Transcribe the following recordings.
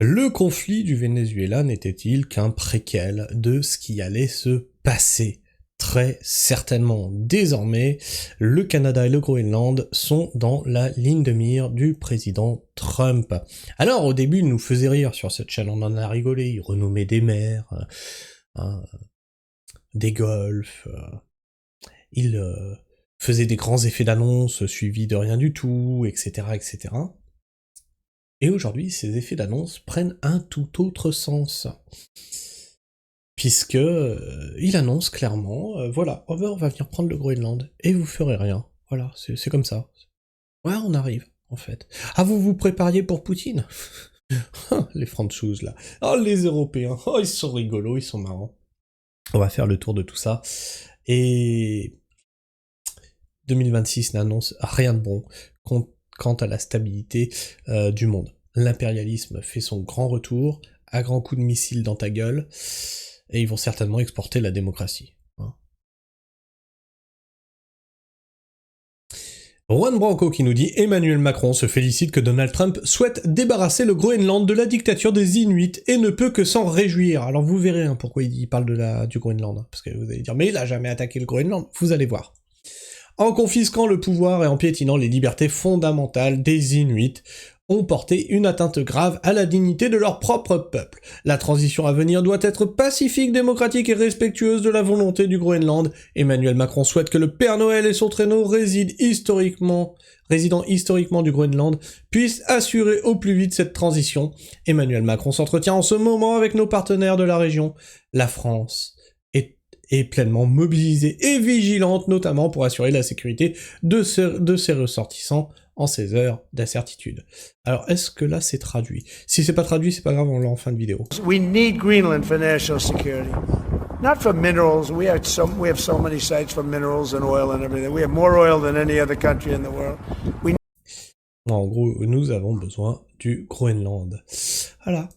Le conflit du Venezuela n'était-il qu'un préquel de ce qui allait se passer? Très certainement. Désormais, le Canada et le Groenland sont dans la ligne de mire du président Trump. Alors, au début, il nous faisait rire sur cette chaîne, on en a rigolé, il renommait des mers, des golfs, il faisait des grands effets d'annonce suivis de rien du tout, etc., etc. Et aujourd'hui, ces effets d'annonce prennent un tout autre sens. Puisque il annonce clairement, voilà, on va venir prendre le Groenland, et vous ferez rien. Voilà, c'est comme ça. Ouais, on arrive, en fait. Ah, vous vous prépariez pour Poutine? Les Français, là. Oh, les Européens. Oh, ils sont rigolos, ils sont marrants. On va faire le tour de tout ça. Et 2026 n'annonce rien de bon quant à la stabilité du monde. L'impérialisme fait son grand retour, à grands coups de missiles dans ta gueule, et ils vont certainement exporter la démocratie. Juan Branco qui nous dit « Emmanuel Macron se félicite que Donald Trump souhaite débarrasser le Groenland de la dictature des Inuits et ne peut que s'en réjouir. » Alors vous verrez pourquoi il parle du Groenland, parce que vous allez dire « Mais il a jamais attaqué le Groenland », vous allez voir. En confisquant le pouvoir et en piétinant les libertés fondamentales des Inuits, ont porté une atteinte grave à la dignité de leur propre peuple. La transition à venir doit être pacifique, démocratique et respectueuse de la volonté du Groenland. Emmanuel Macron souhaite que le Père Noël et son traîneau résidant historiquement du Groenland puissent assurer au plus vite cette transition. Emmanuel Macron s'entretient en ce moment avec nos partenaires de la région. La France est pleinement mobilisée et vigilante, notamment pour assurer la sécurité de ses ressortissants en ces heures d'incertitude. Alors, est-ce que là, c'est traduit? Si c'est pas traduit, c'est pas grave, on l'a en fin de vidéo. We need Greenland for national security. Not for minerals. We have so many sites for minerals and oil and everything. We have more oil than any other country in the world. En gros, nous avons besoin du Groenland. Voilà.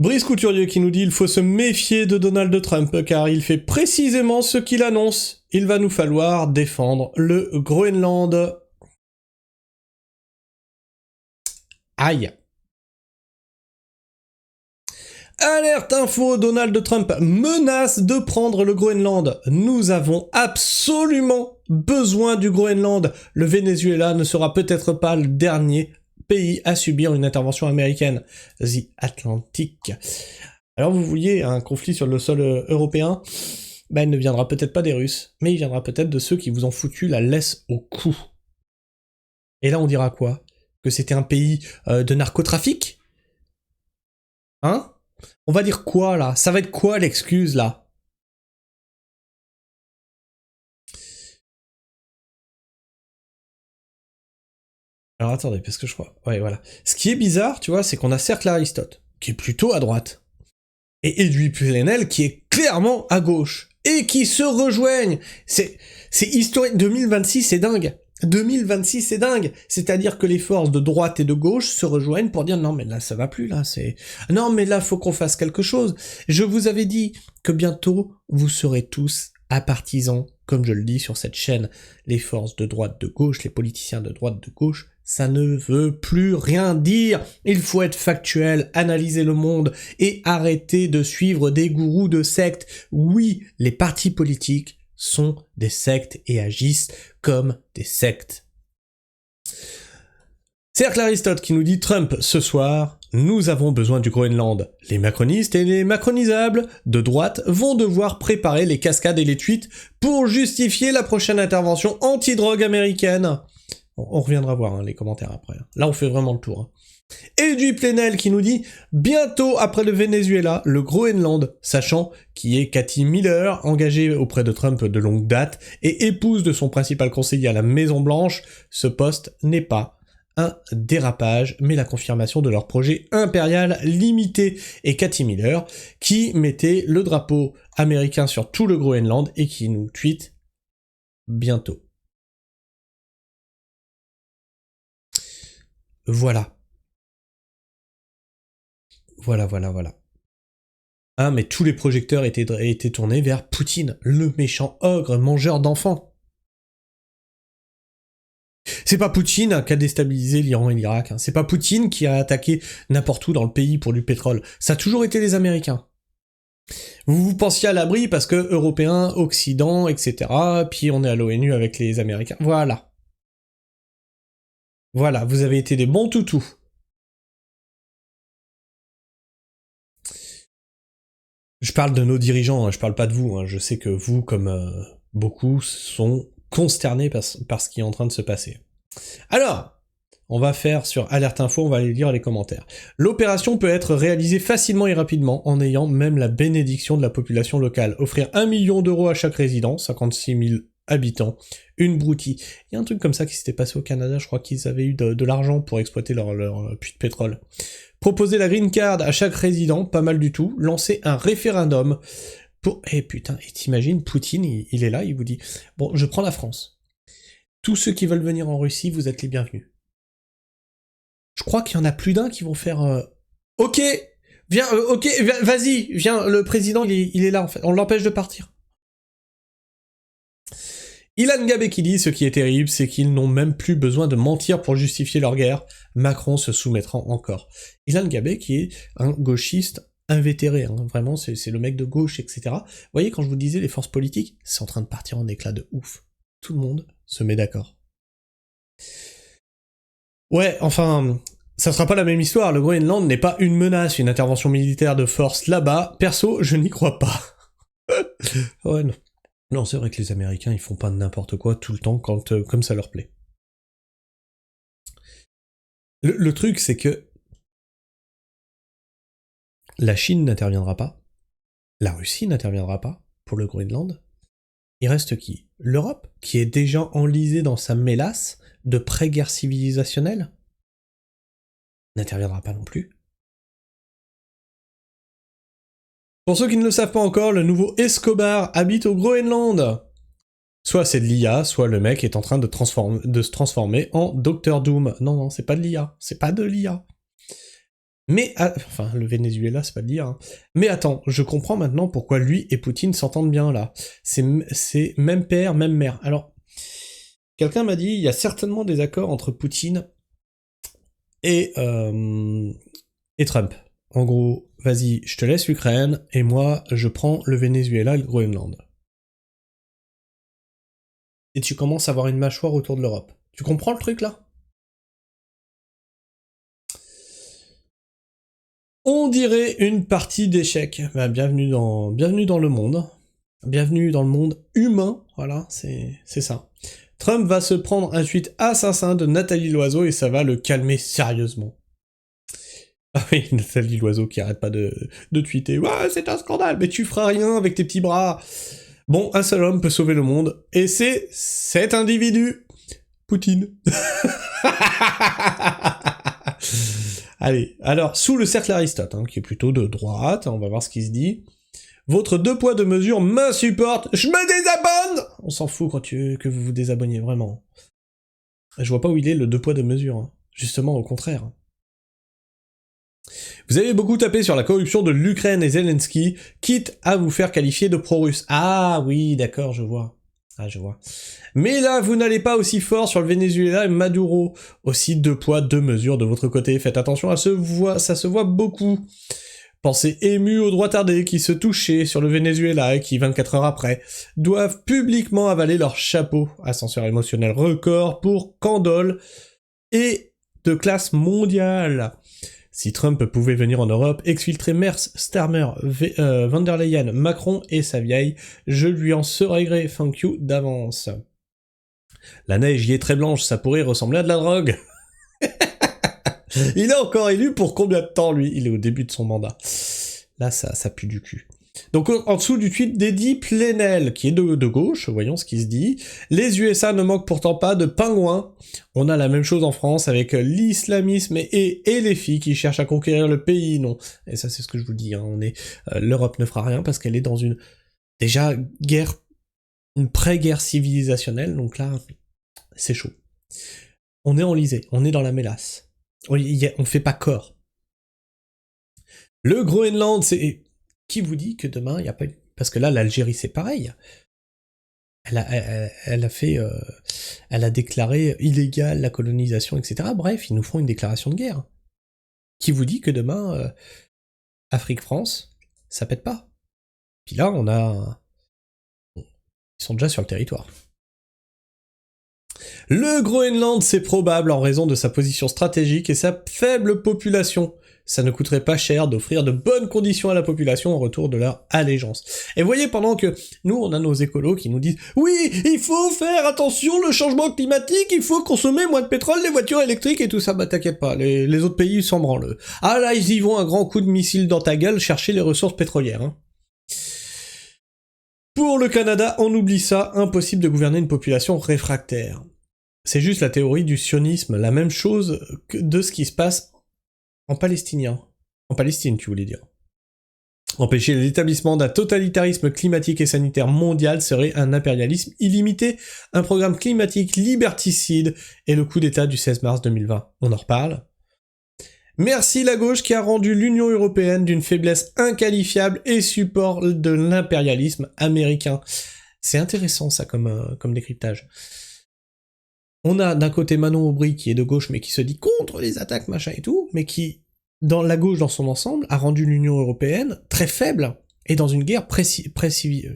Brice Couturier qui nous dit « Il faut se méfier de Donald Trump car il fait précisément ce qu'il annonce. Il va nous falloir défendre le Groenland. » Aïe. Alerte info, Donald Trump menace de prendre le Groenland. Nous avons absolument besoin du Groenland. Le Venezuela ne sera peut-être pas le dernier pays à subir une intervention américaine. The Atlantic. Alors vous vouliez un conflit sur le sol européen? Ben il ne viendra peut-être pas des Russes, mais il viendra peut-être de ceux qui vous ont foutu la laisse au cou. Et là on dira quoi? Que c'était un pays de narcotrafic? Hein? On va dire quoi là? Ça va être quoi l'excuse là? Alors attendez, parce que je crois... Ouais, voilà. Ce qui est bizarre, tu vois, c'est qu'on a cercle Aristote, qui est plutôt à droite, et Edoui Plenel, qui est clairement à gauche, et qui se rejoignent. C'est historique. 2026, c'est dingue. 2026, c'est dingue. C'est-à-dire que les forces de droite et de gauche se rejoignent pour dire non mais là ça va plus, là c'est... Non mais là faut qu'on fasse quelque chose. Je vous avais dit que bientôt vous serez tous apartisans, comme je le dis sur cette chaîne. Les forces de droite, de gauche, les politiciens de droite, de gauche, ça ne veut plus rien dire. Il faut être factuel, analyser le monde et arrêter de suivre des gourous de sectes. Oui, les partis politiques sont des sectes et agissent comme des sectes. Cercle Aristote qui nous dit Trump ce soir, nous avons besoin du Groenland. Les macronistes et les macronisables de droite vont devoir préparer les cascades et les tweets pour justifier la prochaine intervention anti-drogue américaine. On reviendra voir les commentaires après. Là on fait vraiment le tour. Edoui Plenel qui nous dit « Bientôt après le Venezuela, le Groenland, sachant qui est Cathy Miller, engagée auprès de Trump de longue date et épouse de son principal conseiller à la Maison-Blanche, ce poste n'est pas un dérapage, mais la confirmation de leur projet impérial limité. » Et Cathy Miller, qui mettait le drapeau américain sur tout le Groenland et qui nous tweet « Bientôt ». Voilà. Voilà. Ah, mais tous les projecteurs étaient tournés vers Poutine, le méchant ogre mangeur d'enfants. C'est pas Poutine qui a déstabilisé l'Iran et l'Irak. Hein. C'est pas Poutine qui a attaqué n'importe où dans le pays pour du pétrole. Ça a toujours été les Américains. Vous pensiez à l'abri parce que Européens, Occident, etc. Puis on est à l'ONU avec les Américains. Voilà. Voilà, vous avez été des bons toutous. Je parle de nos dirigeants, hein, je parle pas de vous. Hein. Je sais que vous, comme beaucoup, sont consternés par ce qui est en train de se passer. Alors, on va faire sur Alerte Info, on va aller lire les commentaires. L'opération peut être réalisée facilement et rapidement en ayant même la bénédiction de la population locale. Offrir 1 million d'euros à chaque résident, 56 000 habitants, une broutille. Il y a un truc comme ça qui s'était passé au Canada, je crois qu'ils avaient eu de l'argent pour exploiter leur puits de pétrole. Proposer la green card à chaque résident, pas mal du tout. Lancer un référendum pour... Eh putain, et t'imagines, Poutine, il est là, il vous dit « Bon, je prends la France. Tous ceux qui veulent venir en Russie, vous êtes les bienvenus. » Je crois qu'il y en a plus d'un qui vont faire ok, viens, ok, vas-y, viens, le président, il est là, en fait, on l'empêche de partir. Ilan Gabé qui dit, ce qui est terrible, c'est qu'ils n'ont même plus besoin de mentir pour justifier leur guerre. Macron se soumettra encore. Ilan Gabé qui est un gauchiste invétéré, hein, vraiment, c'est le mec de gauche, etc. Vous voyez, quand je vous disais les forces politiques, c'est en train de partir en éclat de ouf. Tout le monde se met d'accord. Ouais, enfin, ça sera pas la même histoire, le Groenland n'est pas une menace, une intervention militaire de force là-bas, perso, je n'y crois pas. Ouais, non. Non, c'est vrai que les Américains, ils font pas n'importe quoi tout le temps quand comme ça leur plaît. Le truc, c'est que la Chine n'interviendra pas, la Russie n'interviendra pas pour le Groenland. Il reste qui? L'Europe, qui est déjà enlisée dans sa mélasse de pré-guerre civilisationnelle, n'interviendra pas non plus. Pour ceux qui ne le savent pas encore, le nouveau Escobar habite au Groenland. Soit c'est de l'IA, soit le mec est en train de se transformer en Dr Doom. Non, c'est pas de l'IA, c'est pas de l'IA. Mais, enfin, le Venezuela, c'est pas de l'IA. Hein. Mais attends, je comprends maintenant pourquoi lui et Poutine s'entendent bien, là. C'est même père, même mère. Alors, quelqu'un m'a dit, il y a certainement des accords entre Poutine et Trump. En gros, vas-y, je te laisse l'Ukraine, et moi, je prends le Venezuela et le Groenland. Et tu commences à avoir une mâchoire autour de l'Europe. Tu comprends le truc, là? On dirait une partie d'échecs. Bah, bienvenue dans le monde. Bienvenue dans le monde humain, voilà, c'est ça. Trump va se prendre un tweet assassin de Nathalie Loiseau et ça va le calmer sérieusement. Ah oui, Nathalie Loiseau qui arrête pas de tweeter. Ouais, c'est un scandale, mais tu feras rien avec tes petits bras. Bon, un seul homme peut sauver le monde, et c'est cet individu. Poutine. Allez, alors, sous le cercle Aristote, hein, qui est plutôt de droite, on va voir ce qu'il se dit. Votre 2 poids 2 mesures m'insupporte, je me désabonne. On s'en fout que vous vous désabonniez, vraiment. Je vois pas où il est le 2 poids 2 mesures, hein. Justement, au contraire. Vous avez beaucoup tapé sur la corruption de l'Ukraine et Zelensky, quitte à vous faire qualifier de pro-russe. Ah oui, d'accord, je vois. Ah, je vois. Mais là, vous n'allez pas aussi fort sur le Venezuela et Maduro. Aussi 2 poids 2 mesures de votre côté. Faites attention, ça se voit beaucoup. Pensez ému aux droits tardés qui se touchaient sur le Venezuela et qui, 24 heures après, doivent publiquement avaler leur chapeau. Ascenseur émotionnel record pour Candole et de classe mondiale. Si Trump pouvait venir en Europe, exfiltrer Merz, Starmer, Van der Leyen, Macron et sa vieille, je lui en serais gré, thank you d'avance. La neige y est très blanche, ça pourrait ressembler à de la drogue. Il est encore élu pour combien de temps, lui? Il est au début de son mandat. Là, ça pue du cul. Donc, en dessous du tweet d'Eddie Plenel, qui est de gauche, voyons ce qui se dit. Les USA ne manquent pourtant pas de pingouins. On a la même chose en France avec l'islamisme et les filles qui cherchent à conquérir le pays, non. Et ça, c'est ce que je vous dis, hein. L'Europe ne fera rien parce qu'elle est dans une pré-guerre civilisationnelle, donc là, c'est chaud. On est enlisé, on est dans la mélasse. On fait pas corps. Le Groenland, c'est... Qui vous dit que demain, il n'y a pas... Parce que là, l'Algérie, c'est pareil. elle a déclaré illégale la colonisation, etc. Bref, ils nous font une déclaration de guerre. Qui vous dit que demain, Afrique-France, ça pète pas? Puis là, ils sont déjà sur le territoire. Le Groenland, c'est probable en raison de sa position stratégique et sa faible population. Ça ne coûterait pas cher d'offrir de bonnes conditions à la population en retour de leur allégeance. Et voyez, pendant que nous, on a nos écolos qui nous disent « Oui, il faut faire attention, le changement climatique, il faut consommer moins de pétrole, les voitures électriques et tout ça. » Bah t'inquiète pas, les autres pays s'en branlent. Ah là, ils y vont un grand coup de missile dans ta gueule chercher les ressources pétrolières. Hein. Pour le Canada, on oublie ça, impossible de gouverner une population réfractaire. C'est juste la théorie du sionisme, la même chose que de ce qui se passe en palestinien. En Palestine, tu voulais dire. Empêcher l'établissement d'un totalitarisme climatique et sanitaire mondial serait un impérialisme illimité, un programme climatique liberticide et le coup d'État du 16 mars 2020. On en reparle. Merci la gauche qui a rendu l'Union européenne d'une faiblesse inqualifiable et support de l'impérialisme américain. C'est intéressant ça comme décryptage. On a d'un côté Manon Aubry qui est de gauche mais qui se dit contre les attaques machin et tout, mais qui, dans la gauche dans son ensemble, a rendu l'Union européenne très faible et dans une guerre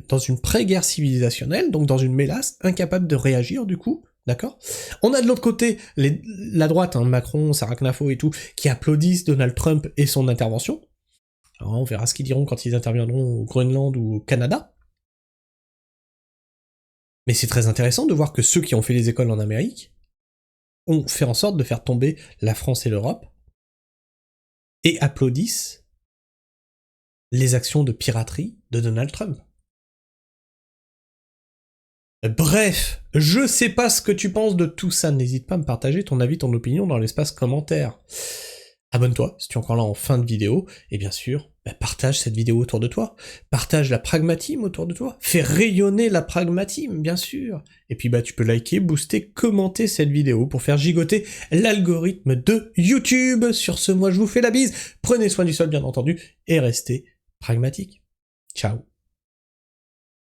dans une pré-guerre civilisationnelle, donc dans une mélasse, incapable de réagir du coup, d'accord? On a de l'autre côté la droite, hein, Macron, Sarah Knafo et tout, qui applaudissent Donald Trump et son intervention. Alors on verra ce qu'ils diront quand ils interviendront au Groenland ou au Canada. Mais c'est très intéressant de voir que ceux qui ont fait les écoles en Amérique ont fait en sorte de faire tomber la France et l'Europe et applaudissent les actions de piraterie de Donald Trump. Bref, je sais pas ce que tu penses de tout ça, n'hésite pas à me partager ton avis, ton opinion dans l'espace commentaire. Abonne-toi si tu es encore là en fin de vidéo, et bien sûr, partage cette vidéo autour de toi, partage la pragmatisme autour de toi, fais rayonner la pragmatisme, bien sûr, et puis tu peux liker, booster, commenter cette vidéo pour faire gigoter l'algorithme de YouTube. Sur ce, moi je vous fais la bise, prenez soin du sol bien entendu, et restez pragmatiques. Ciao.